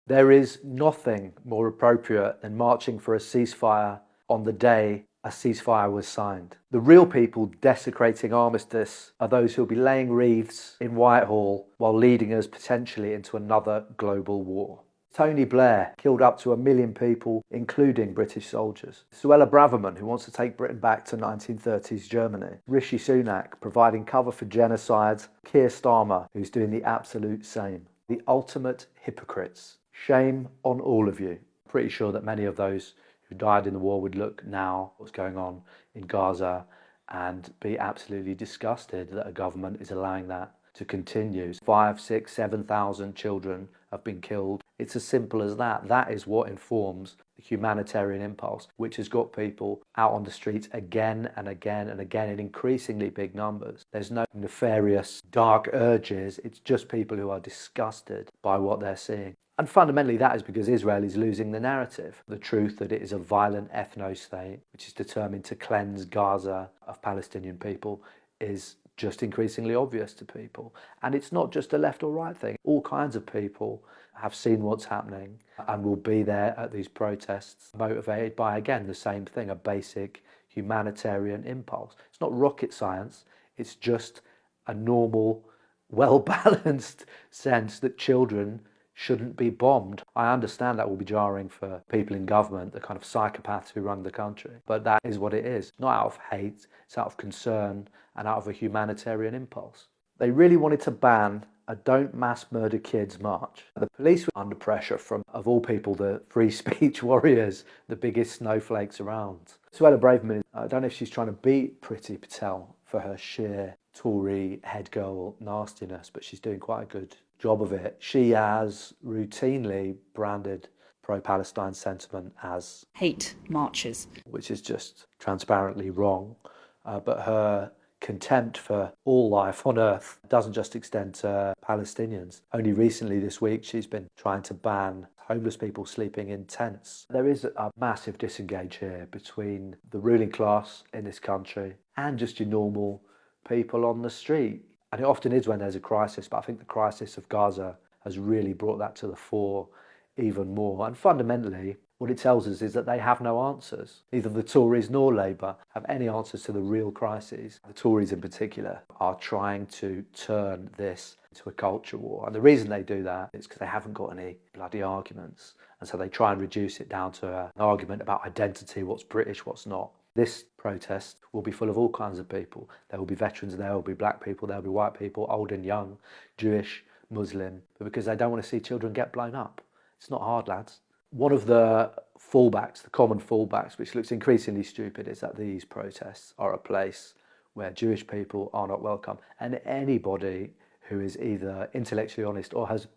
There is nothing more appropriate than marching for a ceasefire on the day a ceasefire was signed. The real people desecrating armistice are those who will be laying wreaths in Whitehall while leading us potentially into another global war. Tony Blair killed up to 1 million people, including British soldiers. Suella Braverman, who wants to take Britain back to 1930s Germany. Rishi Sunak, providing cover for genocide. Keir Starmer, who's doing the absolute same. The ultimate hypocrites. Shame on all of you. Pretty sure that many of those who died in the war would look now what's going on in Gaza and be absolutely disgusted that a government is allowing that to continue. 5, 6, 7,000 children have been killed. It's as simple as that. That is what informs the humanitarian impulse, which has got people out on the streets again and again and again in increasingly big numbers. There's no nefarious, dark urges. It's just people who are disgusted by what they're seeing. And fundamentally that is because Israel is losing the narrative. The truth that it is a violent ethno-state which is determined to cleanse Gaza of Palestinian people is just increasingly obvious to people. And it's not just a left or right thing. All kinds of people have seen what's happening and will be there at these protests motivated by, again, the same thing, a basic humanitarian impulse. It's not rocket science, it's just a normal, well-balanced sense that children shouldn't be bombed. I understand that will be jarring for people in government, the kind of psychopaths who run the country, but that is what it is. Not out of hate, it's out of concern and out of a humanitarian impulse. They really wanted to ban a Don't Mass Murder Kids march. The police were under pressure from, of all people, the free speech warriors, the biggest snowflakes around. Suella Braverman, I don't know if she's trying to beat Priti Patel for her sheer Tory head girl nastiness, but she's doing quite a good job of it. She has routinely branded pro-Palestine sentiment as hate marches, which is just transparently wrong. But her contempt for all life on earth doesn't just extend to Palestinians. Only recently this week she's been trying to ban homeless people sleeping in tents. There is a massive disengage here between the ruling class in this country and just your normal people on the street. And it often is when there's a crisis, but I think the crisis of Gaza has really brought that to the fore even more. And fundamentally, what it tells us is that they have no answers. Neither the Tories nor Labour have any answers to the real crises. The Tories in particular are trying to turn this into a culture war. And the reason they do that is because they haven't got any bloody arguments. And so they try and reduce it down to an argument about identity, what's British, what's not. This protest will be full of all kinds of people. There will be veterans, there will be black people, there will be white people, old and young, Jewish, Muslim, but because they don't want to see children get blown up. It's not hard, lads. One of the fallbacks, the common fallbacks, which looks increasingly stupid, is that these protests are a place where Jewish people are not welcome. And anybody who is either intellectually honest or has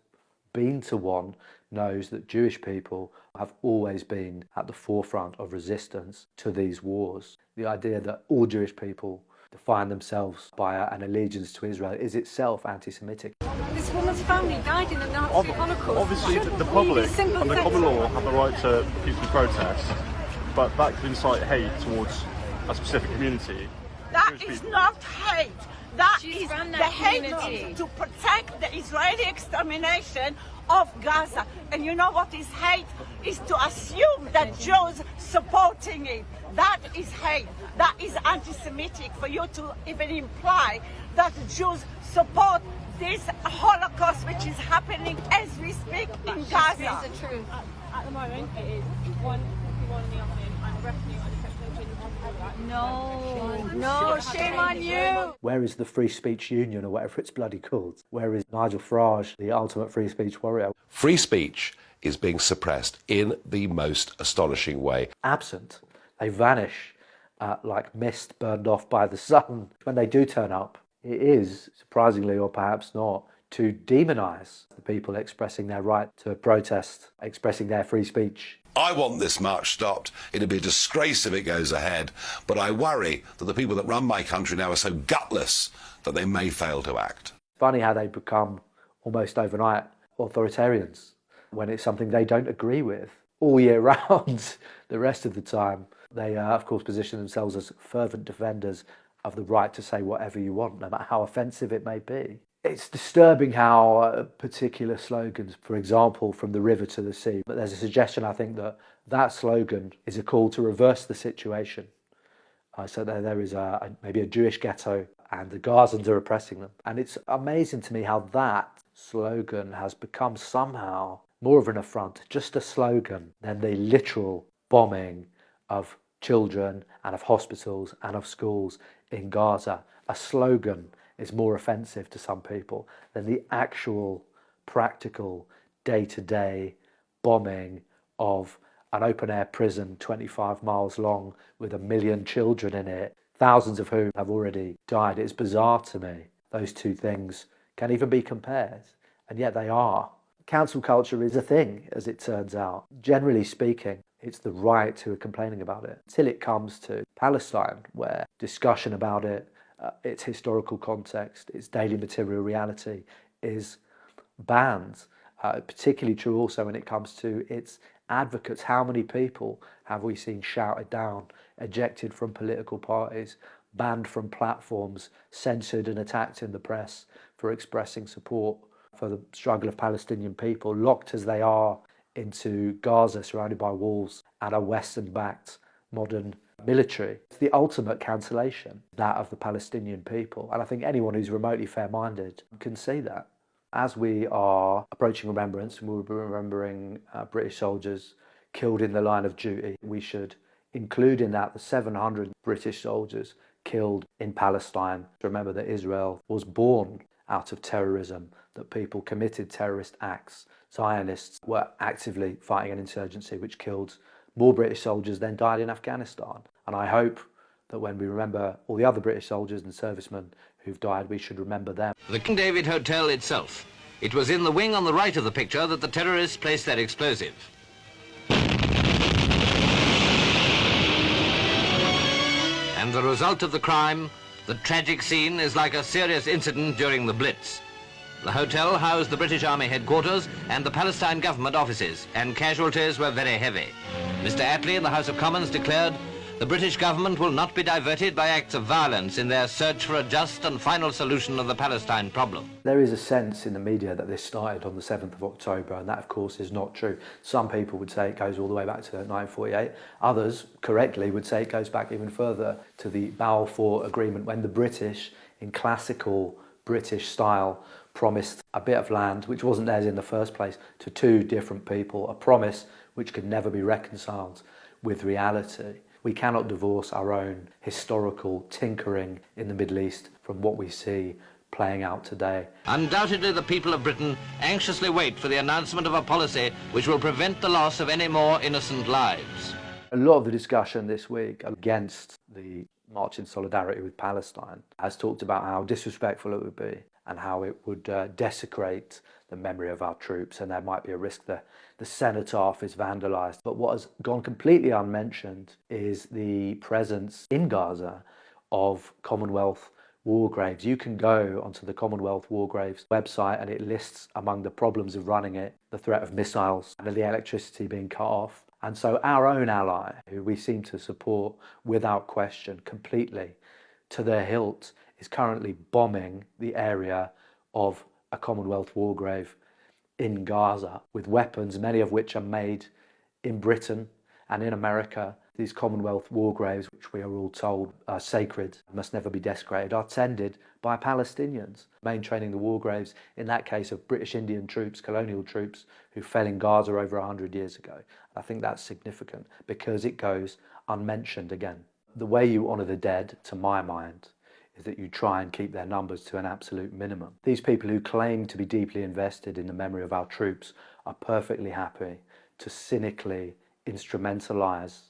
been to one knows that Jewish people have always been at the forefront of resistance to these wars. The idea that all Jewish people define themselves by an allegiance to Israel is itself anti-Semitic. This woman's family died in the Nazi Holocaust. Obviously, the public, under common law, have the right to peacefully protest, but that could incite hate towards a specific community. That is not hate. That is the hate to protect the Israeli extermination of Gaza. And you know what is hate? Is to assume that Jews supporting it. That is hate. That is anti-Semitic for you to even imply that Jews support this Holocaust which is happening as we speak in Gaza. It's the truth. At the moment, it is 1:51 in the afternoon. I'm arresting you under No, shame on you. Where is the Free Speech Union, or whatever it's bloody called? Where is Nigel Farage, the ultimate free speech warrior? Free speech is being suppressed in the most astonishing way. Absent. They vanish like mist burned off by the sun. When they do turn up, it is, surprisingly or perhaps not, to demonise the people expressing their right to protest, expressing their free speech. I want this march stopped. It'd be a disgrace if it goes ahead, but I worry that the people that run my country now are so gutless that they may fail to act. Funny how they become almost overnight authoritarians when it's something they don't agree with all year round. The rest of the time, they of course position themselves as fervent defenders of the right to say whatever you want, no matter how offensive it may be. It's disturbing how particular slogans, for example, from the river to the sea, but there's a suggestion, I think, that that slogan is a call to reverse the situation. So there is maybe a Jewish ghetto and the Gazans are oppressing them. And it's amazing to me how that slogan has become somehow more of an affront, just a slogan, than the literal bombing of children and of hospitals and of schools in Gaza. A slogan is more offensive to some people than the actual practical day-to-day bombing of an open-air prison 25 miles long with 1 million children in it, thousands of whom have already died. It's bizarre to me those two things can even be compared, and yet they are. Cancel culture is a thing, as it turns out. Generally speaking, it's the right who are complaining about it. Till it comes to Palestine, where discussion about it, its historical context, its daily material reality is banned. Particularly true also when it comes to its advocates. How many people have we seen shouted down, ejected from political parties, banned from platforms, censored and attacked in the press for expressing support for the struggle of Palestinian people, locked as they are into Gaza, surrounded by walls and a Western-backed modern military? It's the ultimate cancellation, that of the Palestinian people. And I think anyone who's remotely fair-minded can see that. As we are approaching Remembrance, and we'll be remembering British soldiers killed in the line of duty, we should include in that the 700 British soldiers killed in Palestine. Remember that Israel was born out of terrorism, that people committed terrorist acts. Zionists were actively fighting an insurgency which killed more British soldiers than died in Afghanistan. And I hope that when we remember all the other British soldiers and servicemen who've died, we should remember them. The King David Hotel itself. It was in the wing on the right of the picture that the terrorists placed their explosive. And the result of the crime, the tragic scene, is like a serious incident during the Blitz. The hotel housed the British Army headquarters and the Palestine government offices, and casualties were very heavy. Mr. Attlee in the House of Commons declared, the British government will not be diverted by acts of violence in their search for a just and final solution of the Palestine problem. There is a sense in the media that this started on the 7th of October, and that, of course, is not true. Some people would say it goes all the way back to 1948. Others, correctly, would say it goes back even further to the Balfour Agreement, when the British, in classical British style, promised a bit of land, which wasn't theirs in the first place, to two different people, a promise which could never be reconciled with reality. We cannot divorce our own historical tinkering in the Middle East from what we see playing out today. Undoubtedly, the people of Britain anxiously wait for the announcement of a policy which will prevent the loss of any more innocent lives. A lot of the discussion this week against the March in Solidarity with Palestine has talked about how disrespectful it would be and how it would desecrate the memory of our troops, and there might be a risk that the cenotaph is vandalised. But what has gone completely unmentioned is the presence in Gaza of Commonwealth war graves. You can go onto the Commonwealth War Graves website and it lists among the problems of running it the threat of missiles and the electricity being cut off. And so our own ally, who we seem to support without question completely to the hilt, is currently bombing the area of a Commonwealth war grave in Gaza with weapons, many of which are made in Britain and in America. These Commonwealth war graves, which we are all told are sacred, must never be desecrated, are tended by Palestinians, maintaining the war graves, in that case of British Indian troops, colonial troops, who fell in Gaza over 100 years ago. I think that's significant because it goes unmentioned again. The way you honour the dead, to my mind, is that you try and keep their numbers to an absolute minimum. These people who claim to be deeply invested in the memory of our troops are perfectly happy to cynically instrumentalise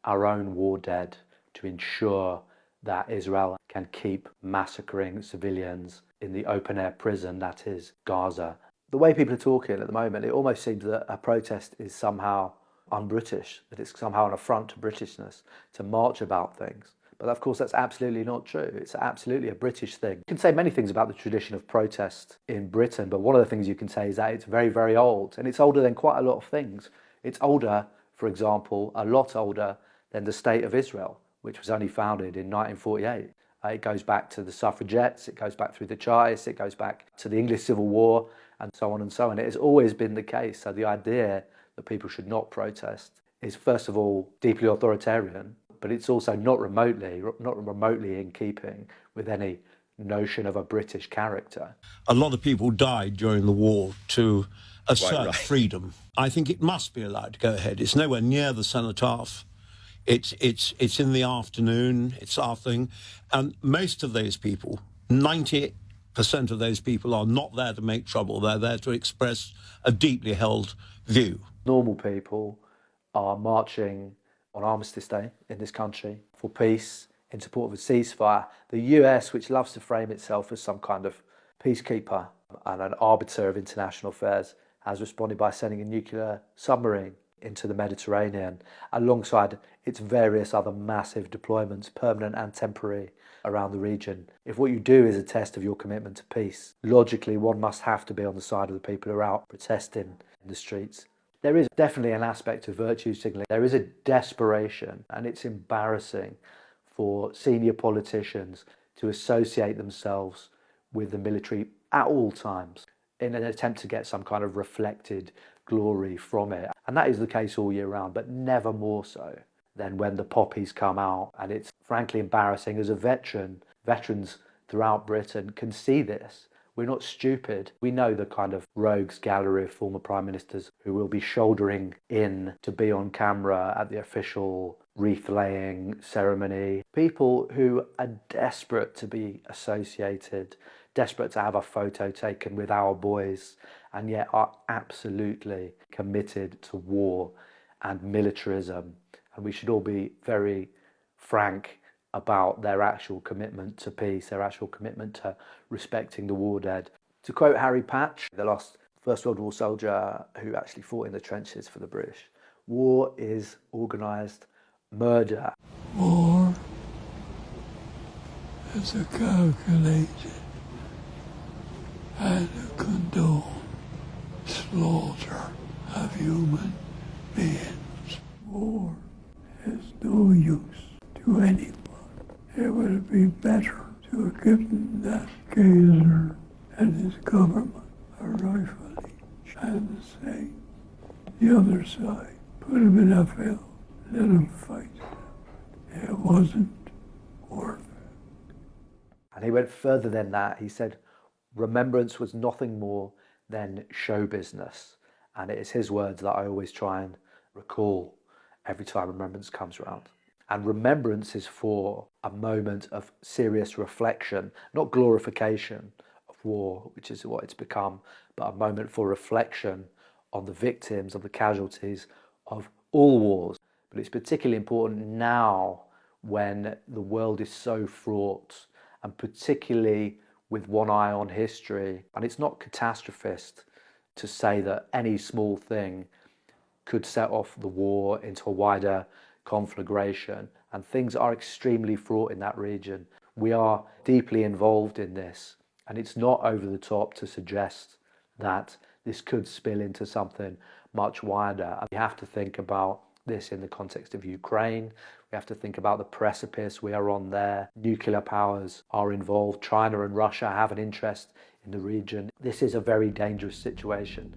our own war dead to ensure that Israel can keep massacring civilians in the open-air prison that is Gaza. The way people are talking at the moment, it almost seems that a protest is somehow un-British, that it's somehow an affront to Britishness to march about things. But of course, that's absolutely not true. It's absolutely a British thing. You can say many things about the tradition of protest in Britain, but one of the things you can say is that it's very, very old. And it's older than quite a lot of things. It's older, for example, a lot older than the State of Israel, which was only founded in 1948. It goes back to the suffragettes, it goes back through the Chartists, it goes back to the English Civil War, and so on and so on. It has always been the case. So the idea that people should not protest is, first of all, deeply authoritarian, but it's also not remotely in keeping with any notion of a British character. A lot of people died during the war to assert freedom. I think it must be allowed to go ahead. It's nowhere near the cenotaph. It's in the afternoon, it's our thing. And most of those people, 90% of those people, are not there to make trouble. They're there to express a deeply held view. Normal people are marching on Armistice Day in this country for peace, in support of a ceasefire. The US, which loves to frame itself as some kind of peacekeeper and an arbiter of international affairs, has responded by sending a nuclear submarine into the Mediterranean, alongside its various other massive deployments, permanent and temporary, around the region. If what you do is a test of your commitment to peace, logically one must have to be on the side of the people who are out protesting in the streets. There is definitely an aspect of virtue signalling. There is a desperation, and it's embarrassing for senior politicians to associate themselves with the military at all times in an attempt to get some kind of reflected glory from it. And that is the case all year round, but never more so than when the poppies come out. And it's frankly embarrassing. As a veteran, veterans throughout Britain can see this. We're not stupid. We know the kind of rogues gallery of former prime ministers who will be shouldering in to be on camera at the official wreath-laying ceremony. People who are desperate to be associated, desperate to have a photo taken with our boys, and yet are absolutely committed to war and militarism. And we should all be very frank about their actual commitment to peace, their actual commitment to respecting the war dead. To quote Harry Patch, the last First World War soldier who actually fought in the trenches for the British, war is organised murder. War is a calculated and a condoned slaughter of human beings. War has no use to anyone. It would be better to have given that Gazer and his government a rifle each and the same. The other side, put him in a field, let him fight. It wasn't worth it. And he went further than that. He said, Remembrance was nothing more than show business. And it is his words that I always try and recall every time Remembrance comes around. And Remembrance is for a moment of serious reflection, not glorification of war, which is what it's become, but a moment for reflection on the victims, of the casualties of all wars. But it's particularly important now when the world is so fraught, and particularly with one eye on history. And it's not catastrophist to say that any small thing could set off the war into a wider conflagration, and things are extremely fraught in that region. We are deeply involved in this, and it's not over the top to suggest that this could spill into something much wider. We have to think about this in the context of Ukraine. We have to think about the precipice we are on there. Nuclear powers are involved. China and Russia have an interest in the region. This is a very dangerous situation,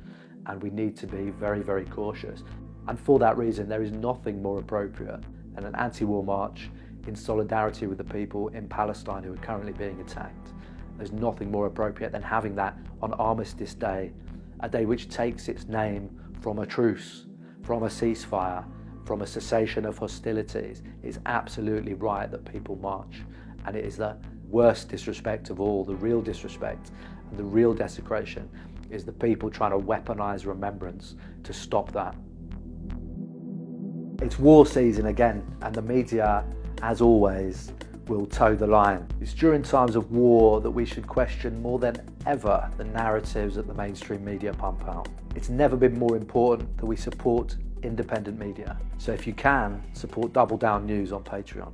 and we need to be very, very cautious. And for that reason, there is nothing more appropriate than an anti-war march in solidarity with the people in Palestine who are currently being attacked. There's nothing more appropriate than having that on Armistice Day, a day which takes its name from a truce, from a ceasefire, from a cessation of hostilities. It's absolutely right that people march, and it is the worst disrespect of all. The real disrespect and the real desecration is the people trying to weaponize remembrance to stop that. It's war season again, and the media, as always, will toe the line. It's during times of war that we should question more than ever the narratives that the mainstream media pump out. It's never been more important that we support independent media. So if you can, support Double Down News on Patreon.